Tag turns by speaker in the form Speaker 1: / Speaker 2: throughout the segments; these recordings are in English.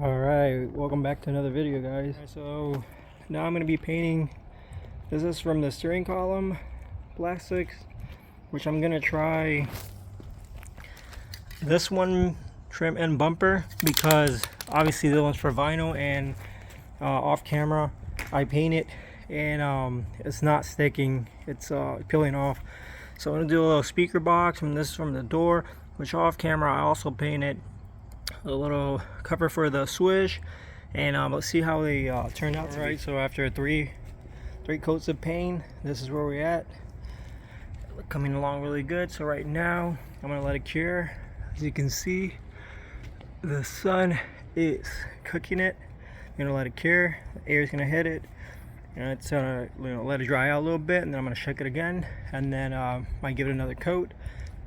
Speaker 1: Alright, welcome back to another video, guys. So now I'm going to be painting. This is from the steering column plastics, which I'm going to try this one, trim and bumper, because obviously the one's for vinyl, and off camera I paint it and it's not sticking, it's peeling off. So I'm going to do a little speaker box, and this is from the door, which off camera I also painted a little cover for the swish, and let's see how they turn out. All right, so after three coats of paint, this is where we're at. Coming along really good. So right now I'm gonna let it cure. As you can see, the sun is cooking it. I'm gonna let it cure. The air is gonna hit it, and it's gonna let it dry out a little bit, and then I'm gonna shake it again, and then might give it another coat,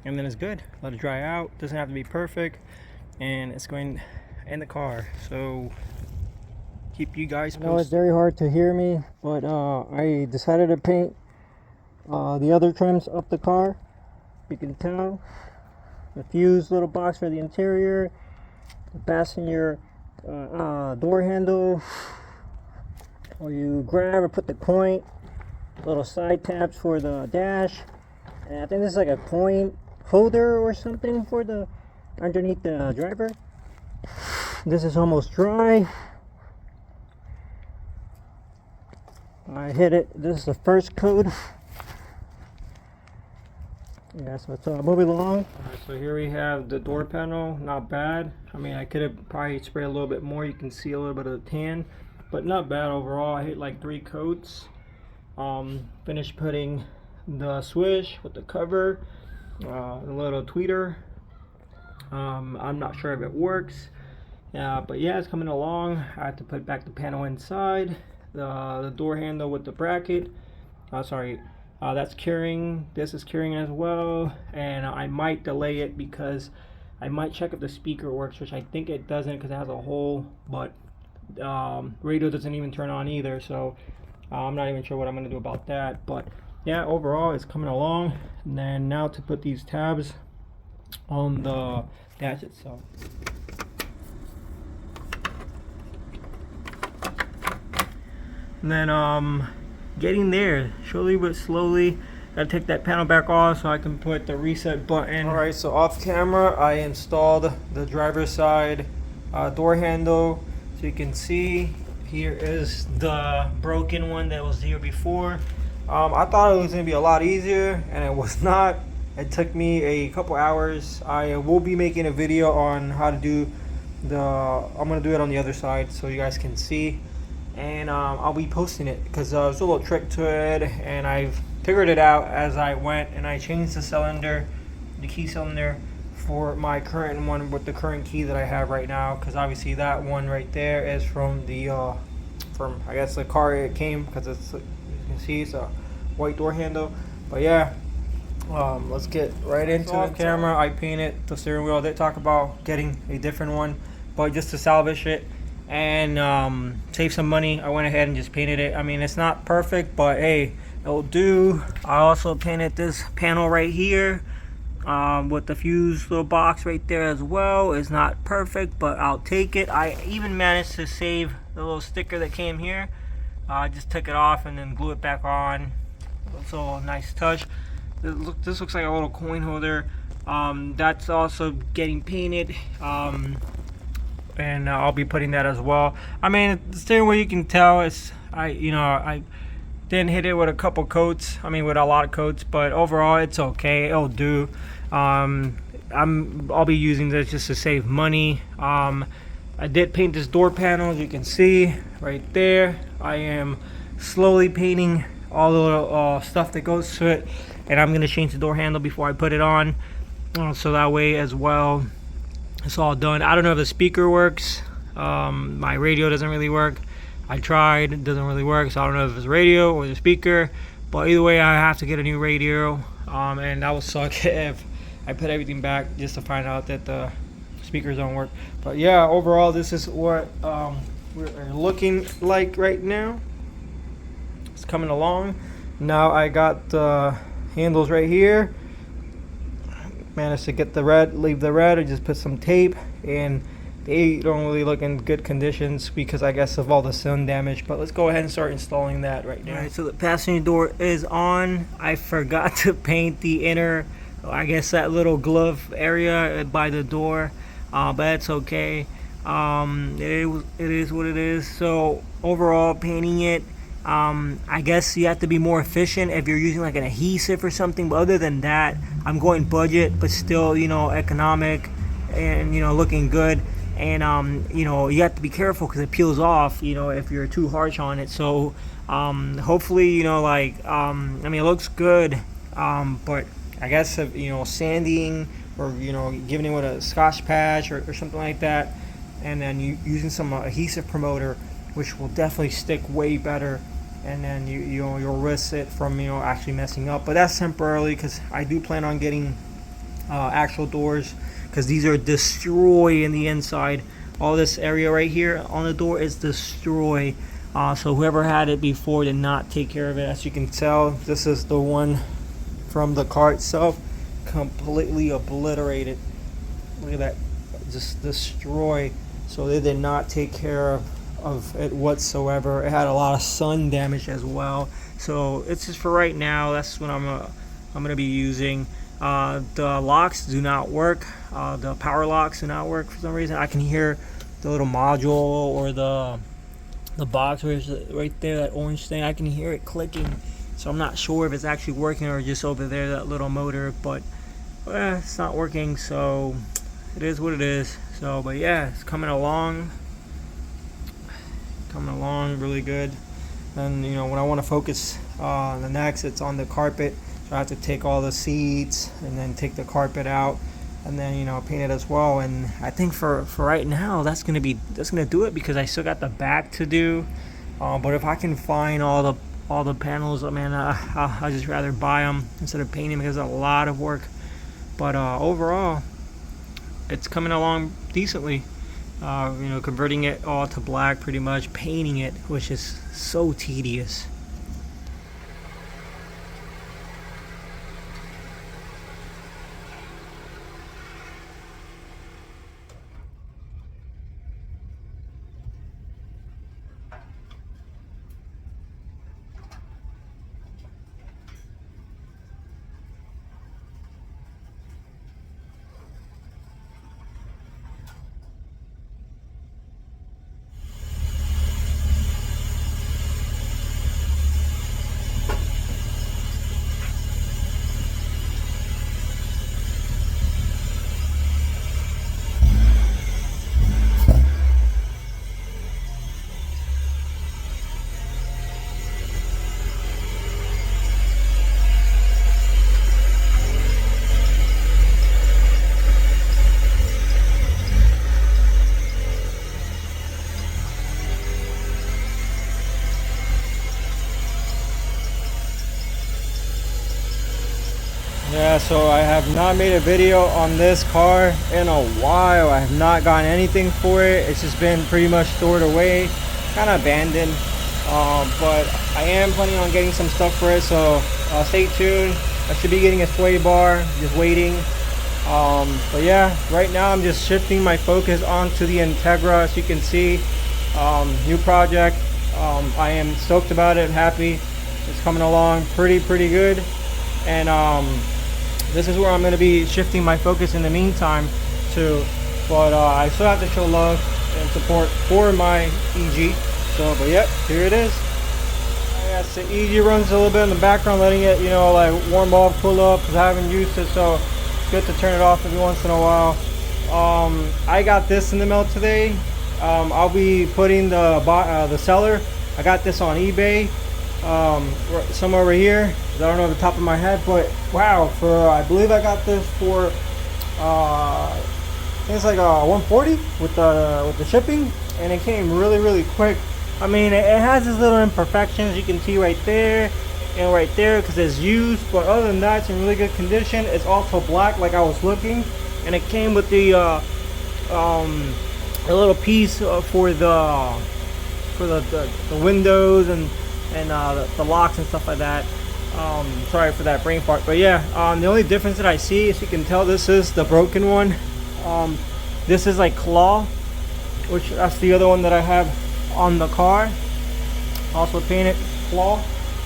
Speaker 1: and then it's good. Let it dry out. Doesn't have to be perfect, and it's going in the car, so keep you guys posted. I know it's very hard to hear me, but I decided to paint the other trims up the car. You can tell the fuse little box for the interior, the passenger door handle, or you grab or put the point, little side tabs for the dash, and I think this is like a coin holder or something for the underneath the driver. This is almost dry. I hit it. This is the first coat. Yeah, so it's moving along. Alright, so here we have the door panel. Not bad. I mean, I could have probably sprayed a little bit more. You can see a little bit of the tan, but not bad overall. I hit like 3 coats. Finished putting the swish with the cover, a little tweeter. I'm not sure if it works, but yeah, it's coming along. I have to put back the panel inside, the door handle with the bracket. That's curing. This is curing as well, and I might delay it because I might check if the speaker works, which I think it doesn't because it has a hole, but radio doesn't even turn on either, so I'm not even sure what I'm going to do about that. But yeah, overall it's coming along. And then now to put these tabs on the dash itself. And then getting there slowly but slowly. Gotta take that panel back off so I can put the reset button. Alright, so off camera I installed the driver's side door handle. So you can see here is the broken one that was here before. I thought it was gonna be a lot easier, and it was not. It took me a couple hours. I will be making a video on how to do I'm gonna do it on the other side so you guys can see, and I'll be posting it because there's a little trick to it, and I've figured it out as I went, and I changed the cylinder, the key cylinder, for my current one with the current key that I have right now, because obviously that one right there is from the I guess the car it came, because it's, you can see it's a white door handle. But yeah, let's get right into it. Camera, I painted the steering wheel. They talk about getting a different one, but just to salvage it and save some money, I went ahead and just painted it. I mean, it's not perfect, but hey, it'll do. I also painted this panel right here with the fuse little box right there as well. It's not perfect, but I'll take it. I even managed to save the little sticker that came here. I just took it off and then glue it back on. It's a nice touch. This looks like a little coin holder. That's also getting painted, and I'll be putting that as well. I mean, the steering wheel, you can tell it's I didn't hit it with a couple coats. I mean, with a lot of coats, but overall it's okay. It'll do. I'll be using this just to save money. I did paint this door panel, as you can see right there. I am slowly painting all the little stuff that goes to it, and I'm gonna change the door handle before I put it on, so that way as well it's all done. I don't know if the speaker works. My radio doesn't really work. I tried, it doesn't really work, so I don't know if it's radio or the speaker, but either way I have to get a new radio, and that would suck if I put everything back just to find out that the speakers don't work. But yeah, overall this is what we're looking like right now. It's coming along. Now I got the handles right here. Managed to get the red, leave the red. I just put some tape, and the they don't really look in good conditions because I guess of all the sun damage. But let's go ahead and start installing that right now. All right, so the passenger door is on. I forgot to paint the inner, I guess that little glove area by the door, but that's okay. It is what it is. So overall, painting it, I guess you have to be more efficient if you're using like an adhesive or something, but other than that, I'm going budget but still, you know, economic and, you know, looking good. And you know, you have to be careful because it peels off, you know, if you're too harsh on it. So hopefully, you know, like I mean, it looks good, but I guess if, you know, sanding or, you know, giving it with a Scotch patch or something like that, and then using some adhesive promoter, which will definitely stick way better, and then you'll risk it from, you know, actually messing up. But that's temporarily, because I do plan on getting actual doors, because these are destroyed in the inside. All this area right here on the door is destroyed. So whoever had it before did not take care of it. As you can tell, this is the one from the car itself, completely obliterated. Look at that, just destroyed. So they did not take care of it whatsoever. It had a lot of sun damage as well. So it's just for right now. That's what I'm gonna be using. The locks do not work. The power locks do not work for some reason. I can hear the little module or the box right there, that orange thing. I can hear it clicking. So I'm not sure if it's actually working or just over there, that little motor. But it's not working. So it is what it is. So, but yeah, it's coming along really good. And you know, when I want to focus the next, it's on the carpet. So I have to take all the seats and then take the carpet out, and then, you know, paint it as well. And I think for right now, that's gonna do it, because I still got the back to do. But if I can find all the panels, man, I'll just rather buy them instead of painting, because it's a lot of work. But overall, it's coming along decently. You know, converting it all to black, pretty much painting it, which is so tedious. Yeah, so I have not made a video on this car in a while. I have not gotten anything for it. It's just been pretty much stored away, kind of abandoned. But I am planning on getting some stuff for it, so stay tuned. I should be getting a sway bar, just waiting. But yeah, right now I'm just shifting my focus onto the Integra. As you can see, new project. I am stoked about it, happy. It's coming along pretty good. And this is where I'm going to be shifting my focus in the meantime to. But I still have to show love and support for my EG. So, but yep, here it is. Yes, the EG runs a little bit in the background, letting it, you know, like warm up, cool up, because I haven't used it, so it's good to turn it off every once in a while. I got this in the mail today. I'll be putting the seller. I got this on eBay, somewhere over here. I don't know the top of my head, but wow, I believe I got this for I think it's like 140 with the shipping, and it came really quick. I mean, it has its little imperfections, you can see right there and right there, because it's used, but other than that, it's in really good condition. It's also black, like I was looking, and it came with the a little piece for the windows and the locks and stuff like that. Sorry for that brain fart, but yeah, the only difference that I see, as you can tell, this is the broken one. This is like claw, which that's the other one that I have on the car. Also painted claw.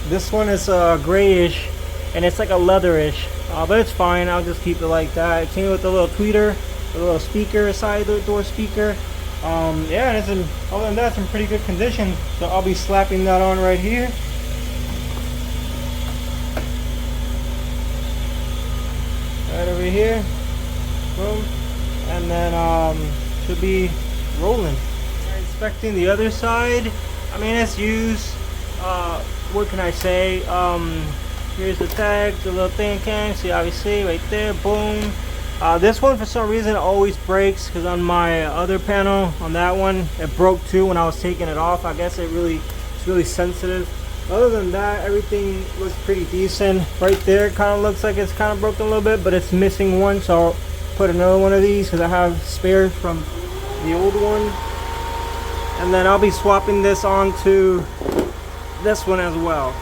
Speaker 1: This one is grayish and it's like a leatherish, but it's fine. I'll just keep it like that. It came with a little tweeter, a little speaker, side door speaker. Yeah, and it's in, other than that, it's in pretty good condition. So I'll be slapping that on right here. Right over here. Boom. And then should be rolling. Inspecting the other side. I mean, it's used. What can I say? Here's the tag, the little thing came. See, obviously, right there. Boom. This one, for some reason, always breaks, because on my other panel, on that one, it broke too when I was taking it off. I guess it's really sensitive. Other than that, everything looks pretty decent. Right there, it kind of looks like it's kind of broken a little bit, but it's missing one, so I'll put another one of these because I have spare from the old one. And then I'll be swapping this onto this one as well.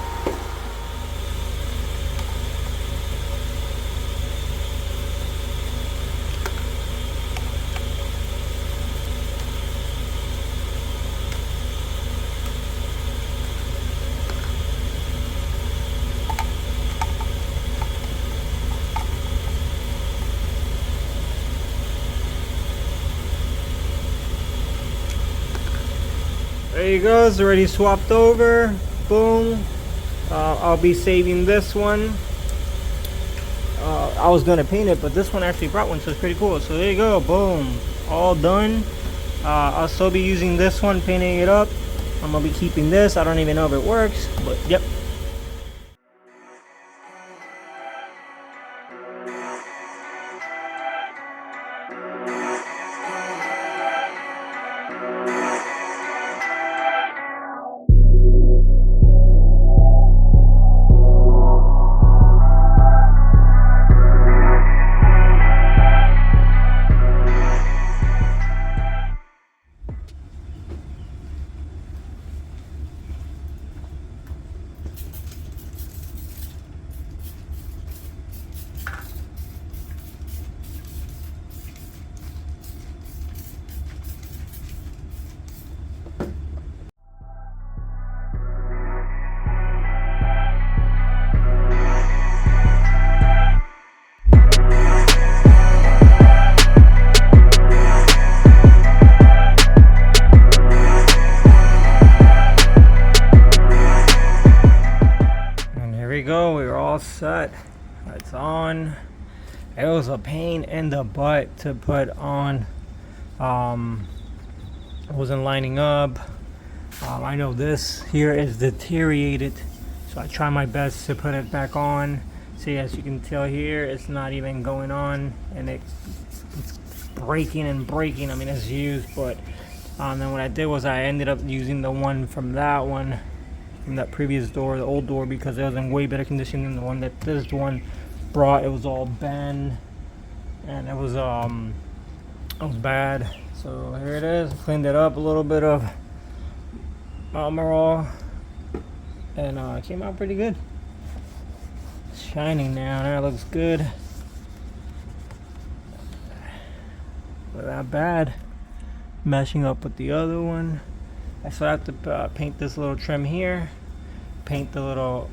Speaker 1: There you go, it's already swapped over. Boom. I'll be saving this one. I was gonna paint it, but this one actually brought one, so it's pretty cool. So there you go, boom, all done. I'll still be using this one, painting it up. I'm gonna be keeping this. I don't even know if it works, but yep. We're all set. It's on. It was a pain in the butt to put on. It wasn't lining up. I know this here is deteriorated, so I try my best to put it back on. See, as you can tell here, it's not even going on, and it's breaking and breaking. I mean, it's used, but then what I did was I ended up using the one from that previous door, the old door, because it was in way better condition than the one that this one brought. It was all bent and it was bad. So here it is. Cleaned it up, a little bit of Almirall, and it came out pretty good. It's shining now. That looks good. Not that bad. Meshing up with the other one. I still have to paint this little trim here, paint the little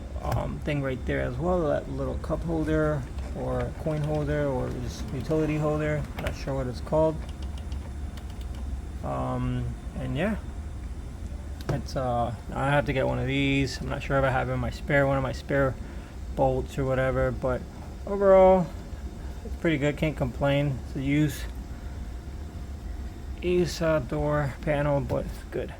Speaker 1: thing right there as well, that little cup holder or coin holder or just utility holder, not sure what it's called. And yeah, it's I have to get one of these. I'm not sure if I have one of my spare bolts or whatever, but overall it's pretty good, can't complain. It's a use door panel, but it's good.